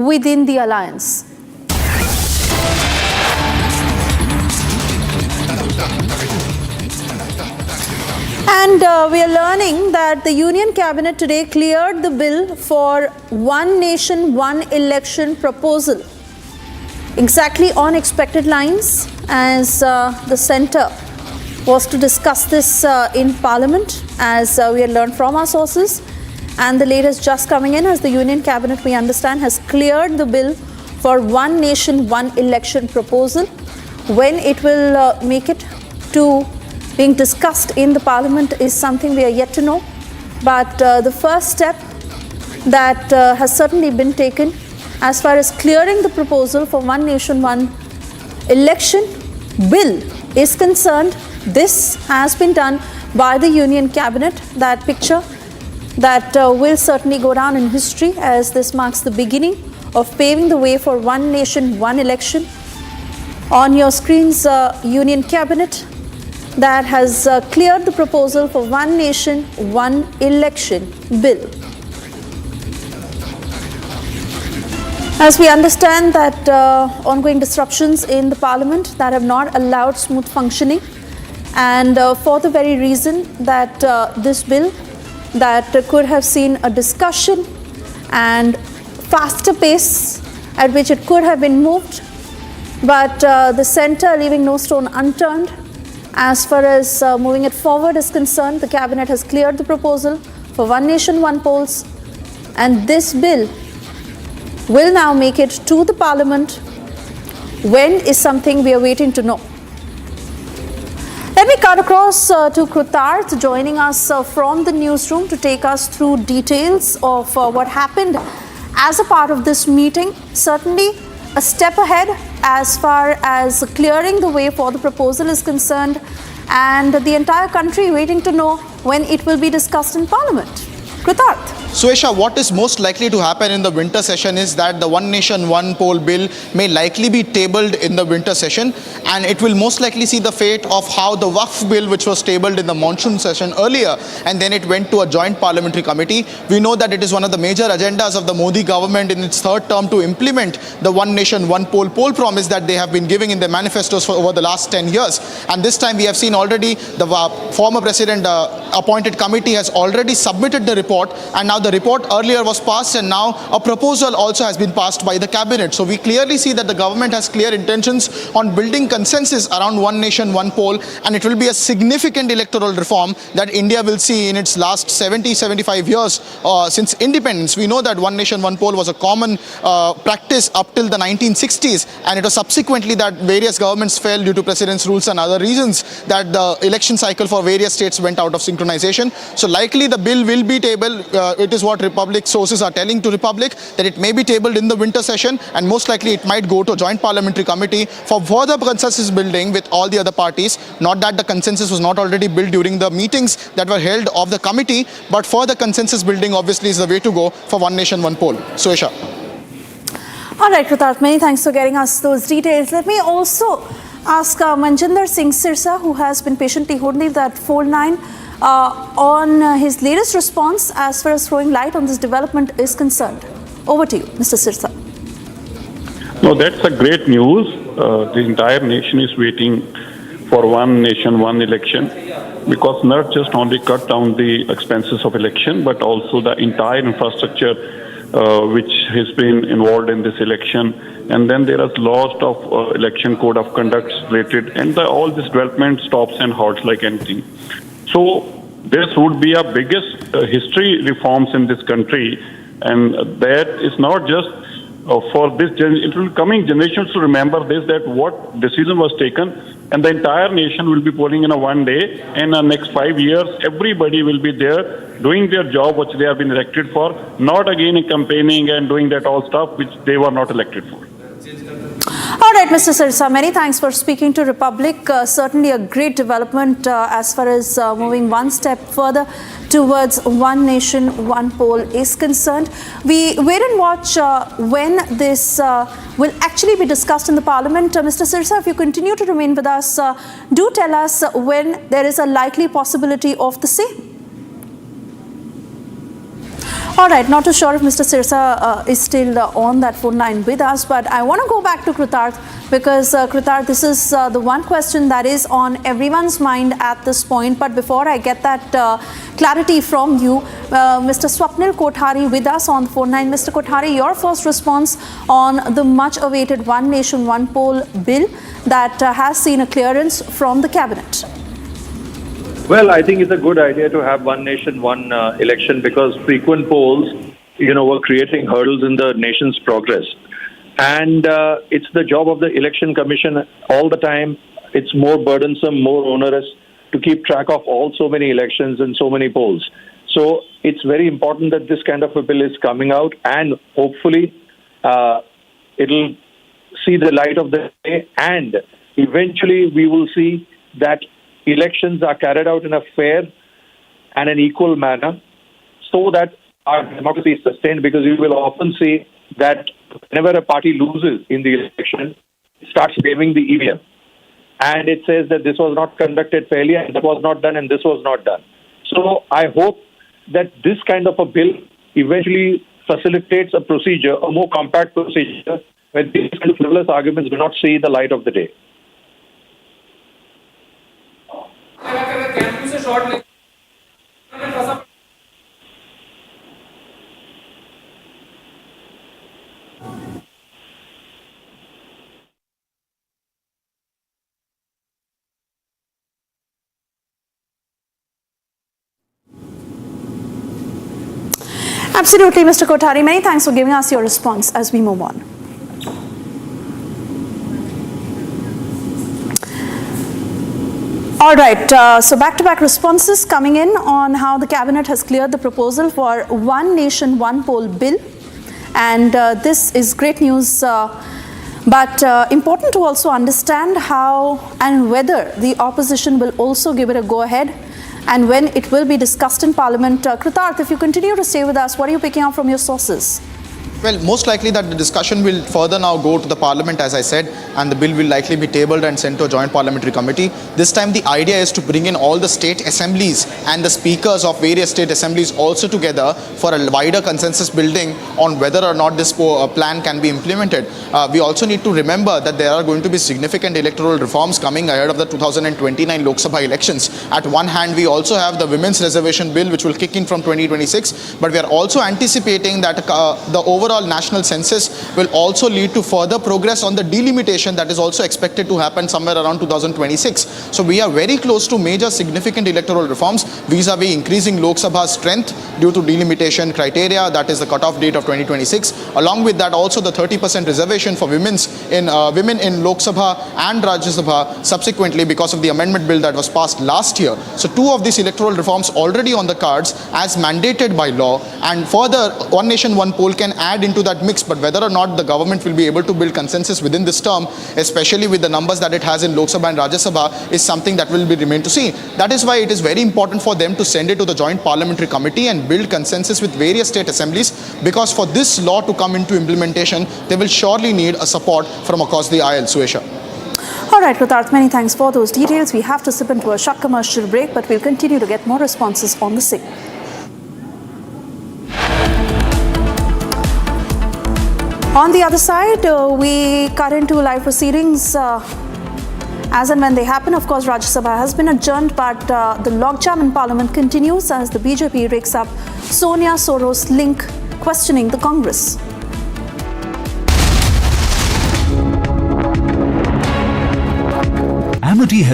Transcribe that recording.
within the alliance. And we are learning that the Union Cabinet today cleared the bill for One Nation, One Election proposal. Exactly on expected lines, as the centre was to discuss this in Parliament, as we had learned from our sources. And the latest just coming in, as the Union Cabinet, we understand, has cleared the bill for One Nation, One Election proposal. When it will make it to being discussed in the Parliament is something we are yet to know. But the first step that has certainly been taken as far as clearing the proposal for One Nation, One Election bill is concerned, this has been done by the Union Cabinet. That picture that will certainly go down in history, as this marks the beginning of paving the way for One Nation, One Election. On your screens, Union Cabinet that has cleared the proposal for One Nation, One Election bill. As we understand that ongoing disruptions in the Parliament that have not allowed smooth functioning, and for the very reason that this bill that could have seen a discussion and faster pace at which it could have been moved, but the centre leaving no stone unturned as far as moving it forward is concerned. The Cabinet has cleared the proposal for One Nation, One Polls, and this bill will now make it to the Parliament. When is something we are waiting to know. Let me cut across to Krutarth, joining us from the newsroom to take us through details of what happened as a part of this meeting. Certainly a step ahead as far as clearing the way for the proposal is concerned, and the entire country waiting to know when it will be discussed in Parliament. Krutarth. Suesha, what is most likely to happen in the winter session is that the One Nation, One Poll bill may likely be tabled in the winter session, and it will most likely see the fate of how the Waqf bill, which was tabled in the monsoon session earlier, and then it went to a joint parliamentary committee. We know that it is one of the major agendas of the Modi government in its third term to implement the One Nation, One Poll promise that they have been giving in their manifestos for over the last 10 years. And this time we have seen already the former president appointed committee has already submitted the report, and now the report earlier was passed, and now a proposal also has been passed by the cabinet. So we clearly see that the government has clear intentions on building consensus around One Nation, One Poll, and it will be a significant electoral reform that India will see in its last 70-75 years since independence. We know that One Nation, One Poll was a common practice up till the 1960s, and it was subsequently that various governments fell due to precedence rules and other reasons that the election cycle for various states went out of synchronization. So likely the bill will be tabled. It is what Republic sources are telling to Republic, that it may be tabled in the winter session, and most likely it might go to a joint parliamentary committee for further consensus building with all the other parties. Not that the consensus was not already built during the meetings that were held of the committee, but further consensus building obviously is the way to go for One Nation, One Poll. Suesha. All right, Krutarth, many thanks for getting us those details. Let me also ask Manjinder Singh Sirsa, who has been patiently holding that Fold 9, on his latest response as far as throwing light on this development is concerned. Over to you, Mr. Sirsa. No, that's a great news. The entire nation is waiting for One Nation, One Election, because not just only cut down the expenses of election, but also the entire infrastructure which has been involved in this election. And then there is lost of election code of conduct related, and all this development stops and halts like anything. So this would be our biggest history reforms in this country, and that is not just for this it will coming generations to remember this, that what decision was taken, and the entire nation will be polling in a one day, and in the next 5 years everybody will be there doing their job which they have been elected for, not again in campaigning and doing that all stuff which they were not elected for. All right, Mr. Sirsa, many thanks for speaking to Republic. Certainly a great development as far as moving one step further towards One Nation, One Poll is concerned. We wait and watch when this will actually be discussed in the Parliament. Mr. Sirsa, if you continue to remain with us, do tell us when there is a likely possibility of the same. All right, not too sure if Mr. Sirsa is still on that phone line with us, but I want to go back to Kritarth because Kritarth, this is the one question that is on everyone's mind at this point. But before I get that clarity from you, Mr. Swapnil Kothari with us on the phone line. Mr. Kothari, your first response on the much-awaited One Nation, One Poll bill that has seen a clearance from the cabinet. Well, I think it's a good idea to have one nation, one election because frequent polls, were creating hurdles in the nation's progress. And it's the job of the election commission all the time. It's more burdensome, more onerous to keep track of so many elections and so many polls. So it's very important that this kind of a bill is coming out and hopefully it'll see the light of the day and eventually we will see that elections are carried out in a fair and an equal manner so that our democracy is sustained, because you will often see that whenever a party loses in the election, it starts blaming the EVM. And it says that this was not conducted fairly and that was not done and this was not done. So I hope that this kind of a bill eventually facilitates a procedure, a more compact procedure, where these kind of frivolous arguments do not see the light of the day. Absolutely, Mr. Kothari. Many thanks for giving us your response as we move on. All right, so back-to-back responses coming in on how the cabinet has cleared the proposal for One Nation, One Poll bill. And this is great news, but important to also understand how and whether the opposition will also give it a go-ahead and when it will be discussed in Parliament. Kritarth, if you continue to stay with us, what are you picking up from your sources? Well, most likely that the discussion will further now go to the Parliament, as I said, and the bill will likely be tabled and sent to a joint parliamentary committee. This time the idea is to bring in all the state assemblies and the speakers of various state assemblies also together for a wider consensus building on whether or not this plan can be implemented. We also need to remember that there are going to be significant electoral reforms coming ahead of the 2029 Lok Sabha elections. At one hand, we also have the Women's Reservation Bill, which will kick in from 2026, but we are also anticipating that the overall national census will also lead to further progress on the delimitation that is also expected to happen somewhere around 2026. So we are very close to major significant electoral reforms vis-a-vis increasing Lok Sabha's strength due to delimitation criteria, that is the cutoff date of 2026. Along with that, also the 30% reservation for women in Lok Sabha and Rajya Sabha subsequently because of the amendment bill that was passed last year. So two of these electoral reforms already on the cards as mandated by law, and further One Nation, One Poll can add into that mix, but whether or not the government will be able to build consensus within this term, especially with the numbers that it has in Lok Sabha and Rajya Sabha, is something that will remain to see. That is why it is very important for them to send it to the joint parliamentary committee and build consensus with various state assemblies, because for this law to come into implementation, they will surely need a support from across the aisle. Suesha. All right, Kritarth, many thanks for those details. We have to slip into a short commercial break, but we'll continue to get more responses on the same. On the other side, we cut into live proceedings as and when they happen. Of course, Rajya Sabha has been adjourned, but the logjam in Parliament continues as the BJP rakes up Sonia Soros link, questioning the Congress. Amity has